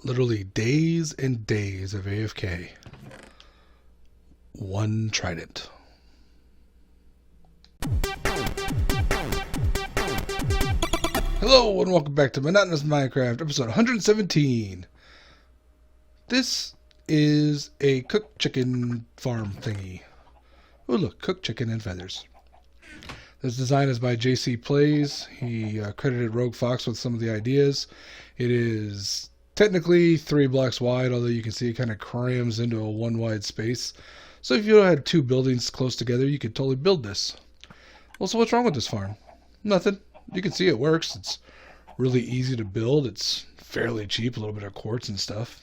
Literally days and days of AFK. One trident. Hello and welcome back to Monotonous Minecraft, episode 117. This is a cooked chicken farm thingy. Oh look, cooked chicken and feathers. This design is by JC Plays. He credited Rogue Fox with some of the ideas. It is technically 3 blocks wide, although you can see it kind of crams into a 1 wide space. So if you had 2 buildings close together, you could totally build this. Well, so what's wrong with this farm? Nothing. You can see it works. It's really easy to build. It's fairly cheap, a little bit of quartz and stuff.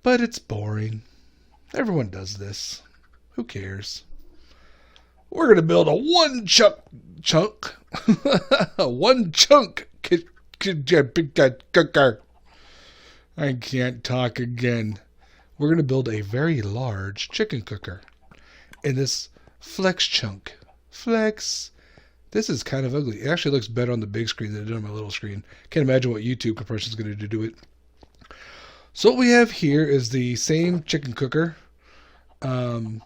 But it's boring. Everyone does this. Who cares? We're going to build a one chunk cooker. I can't talk again. We're going to build a very large chicken cooker in this flex chunk. Flex. This is kind of ugly. It actually looks better on the big screen than it did on my little screen. Can't imagine what YouTube compression is going to do to it. So what we have here is the same chicken cooker. Hi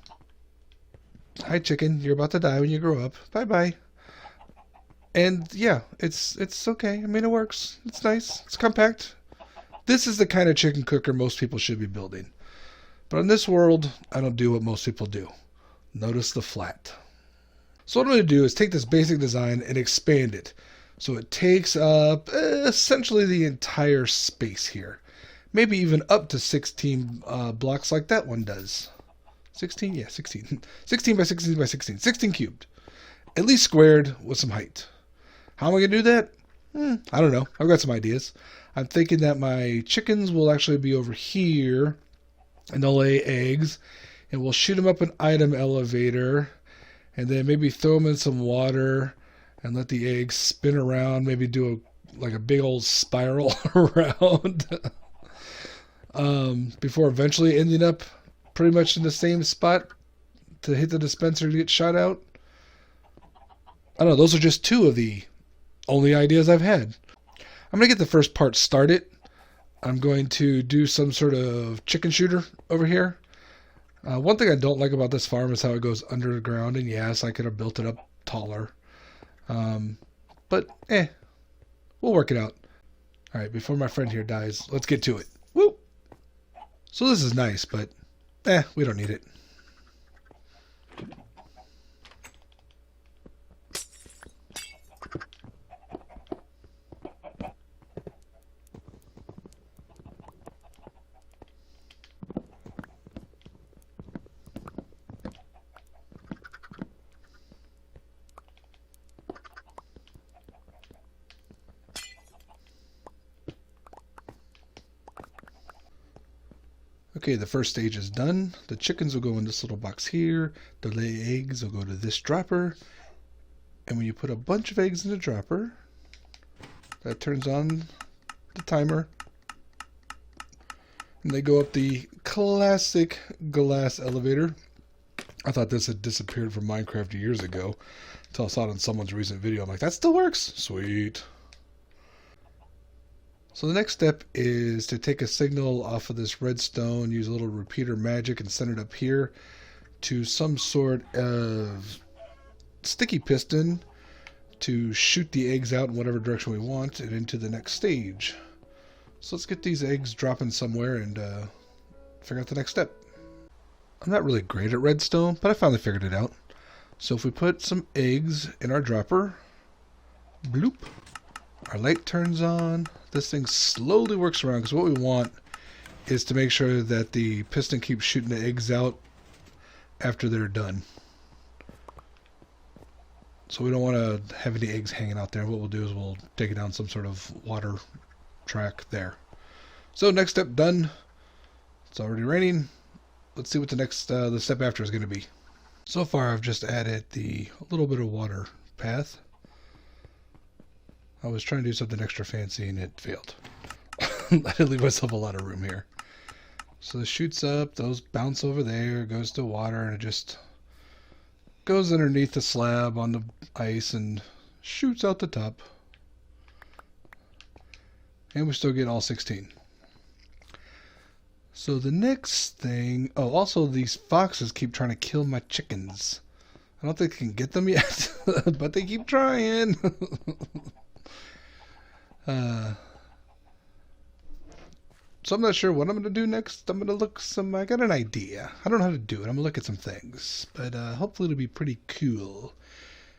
chicken, you're about to die when you grow up. Bye bye. And yeah, it's okay. I mean, it works. It's nice. It's compact. This is the kind of chicken cooker most people should be building. But in this world, I don't do what most people do. Notice the flat. So what I'm going to do is take this basic design and expand it. So it takes up essentially the entire space here. Maybe even up to 16 blocks like that one does. 16? Yeah, 16. 16 by 16 by 16. 16 cubed. At least squared with some height. How am I going to do that? I don't know. I've got some ideas. I'm thinking that my chickens will actually be over here and they'll lay eggs. And we'll shoot them up an item elevator and then maybe throw them in some water and let the eggs spin around. Maybe do a big old spiral around before eventually ending up pretty much in the same spot to hit the dispenser to get shot out. I don't know. Those are just 2 of the only ideas I've had. I'm going to get the first part started. I'm going to do some sort of chicken shooter over here. One thing I don't like about this farm is how it goes underground. And yes, I could have built it up taller. But we'll work it out. All right, before my friend here dies, let's get to it. Woo! So this is nice, but we don't need it. Okay, the first stage is done. The chickens will go in this little box here. The lay eggs will go to this dropper. And when you put a bunch of eggs in the dropper, that turns on the timer. And they go up the classic glass elevator. I thought this had disappeared from Minecraft years ago until I saw it on someone's recent video. I'm like, that still works? Sweet. So the next step is to take a signal off of this redstone, use a little repeater magic and send it up here to some sort of sticky piston to shoot the eggs out in whatever direction we want and into the next stage. So let's get these eggs dropping somewhere and figure out the next step. I'm not really great at redstone, but I finally figured it out. So if we put some eggs in our dropper, bloop, our light turns on. This thing slowly works around because what we want is to make sure that the piston keeps shooting the eggs out after they're done. So we don't want to have any eggs hanging out there. What we'll do is we'll take it down some sort of water track there. So next step done. It's already raining. Let's see what the step after is going to be. So far I've just added the little bit of water path. I was trying to do something extra fancy and it failed. I didn't leave myself a lot of room here. So this shoots up, those bounce over there, goes to water, and it just goes underneath the slab on the ice and shoots out the top. And we still get all 16. So the next thing... Oh, also these foxes keep trying to kill my chickens. I don't think I can get them yet, but they keep trying. So I'm not sure what I'm going to do next. I'm going to look some... I got an idea. I don't know how to do it. I'm going to look at some things. But hopefully it'll be pretty cool.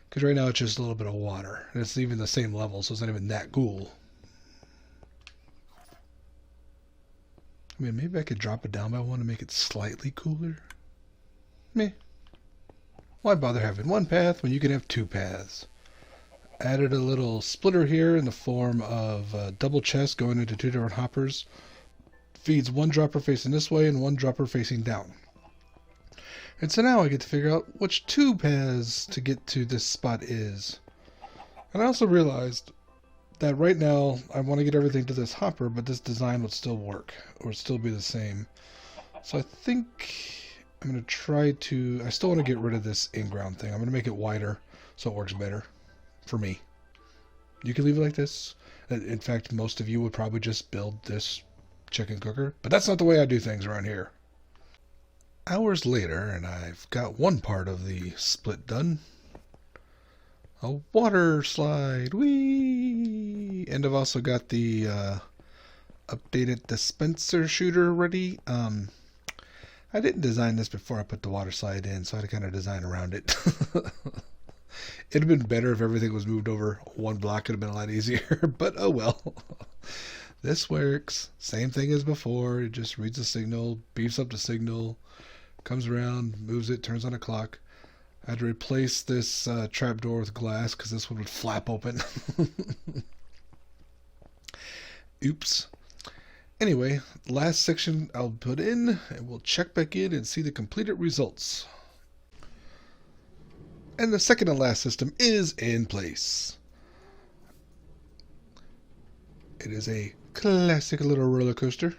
Because right now it's just a little bit of water. And it's even the same level, so it's not even that cool. I mean, maybe I could drop it down by one to make it slightly cooler. Meh. Why bother having one path when you can have two paths? Added a little splitter here in the form of a double chest going into two different hoppers. Feeds one dropper facing this way and one dropper facing down. And so now I get to figure out which two paths to get to this spot is. And I also realized that right now I want to get everything to this hopper, but this design would still work, or still be the same. So I think I'm going to try to... I still want to get rid of this in-ground thing. I'm going to make it wider so it works better for me. You can leave it like this. In fact, most of you would probably just build this chicken cooker, but that's not the way I do things around here. Hours later, and I've got one part of the split done. A water slide, whee! And I've also got the updated dispenser shooter ready. I didn't design this before I put the water slide in, so I had to kind of design around it. It'd have been better if everything was moved over one block. It'd have been a lot easier, but oh well. This works. Same thing as before. It just reads the signal, beefs up the signal, comes around, moves it, turns on a clock. I had to replace this trapdoor with glass because this one would flap open. Oops. Anyway, last section I'll put in, and we'll check back in and see the completed results. And the second and last system is in place. It is a classic little roller coaster.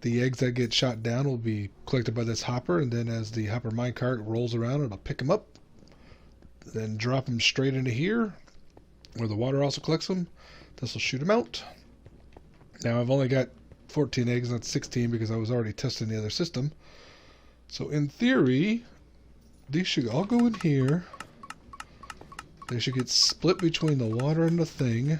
The eggs that get shot down will be collected by this hopper, and then as the hopper minecart rolls around, it'll pick them up, then drop them straight into here, where the water also collects them. This will shoot them out. Now I've only got 14 eggs, not 16, because I was already testing the other system. So in theory, these should all go in here. They should get split between the water and the thing.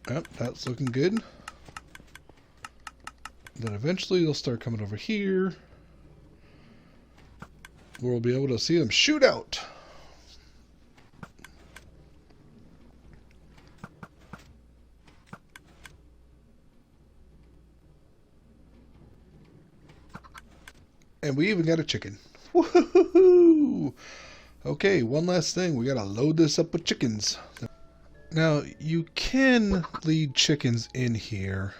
Yep, that's looking good. Then eventually they'll start coming over here, where we'll be able to see them shoot out. And we even got a chicken. Woohoo! Okay, one last thing. We gotta load this up with chickens. Now, you can lead chickens in here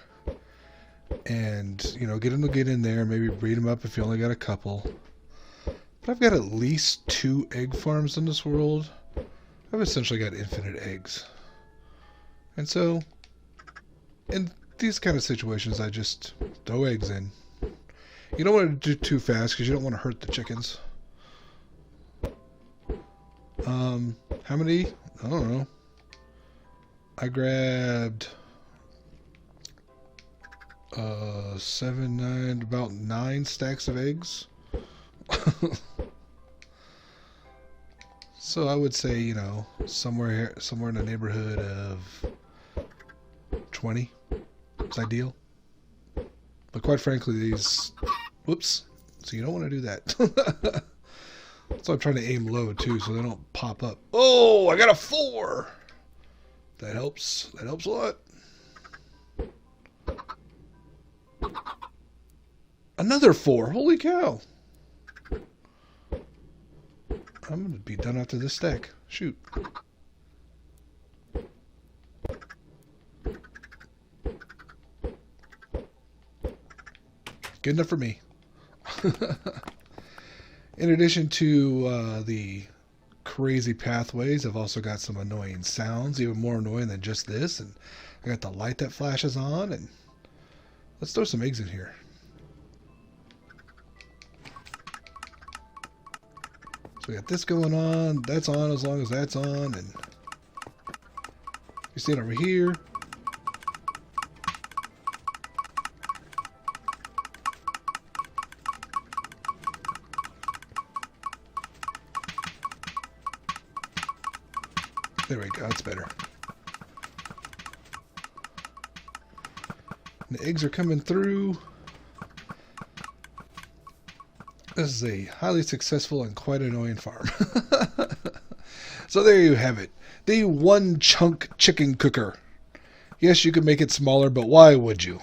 and, you know, get them to get in there, maybe breed them up if you only got a couple. But I've got at least 2 egg farms in this world. I've essentially got infinite eggs. And so, in these kind of situations, I just throw eggs in. You don't want to do too fast because you don't want to hurt the chickens. How many? I don't know. I grabbed 7, 9, about 9 stacks of eggs. So I would say, you know, somewhere in the neighborhood of 20 is ideal. But quite frankly, these... Whoops. So you don't want to do that. So I'm trying to aim low, too, so they don't pop up. Oh, I got a 4! That helps. That helps a lot. Another 4. Holy cow. I'm going to be done after this stack. Shoot. Good enough for me. In addition to the crazy pathways, I've also got some annoying sounds, even more annoying than just this. And I got the light that flashes on, and let's throw some eggs in here. So we got this going on. That's on as long as that's on, and You stand over here. There we go, that's better. And the eggs are coming through. This is a highly successful and quite annoying farm. So there you have it. The one chunk chicken cooker. Yes, you could make it smaller, but why would you?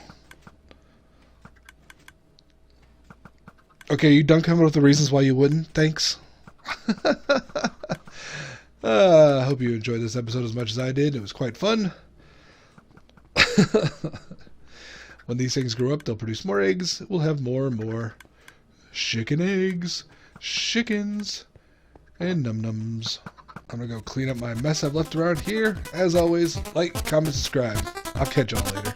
Okay, you done coming up with the reasons why you wouldn't? Thanks. I hope you enjoyed this episode as much as I did. It was quite fun. When these things grow up, they'll produce more eggs. We'll have more and more chicken eggs, chickens, and num-nums. I'm going to go clean up my mess I've left around here. As always, like, comment, subscribe. I'll catch y'all later.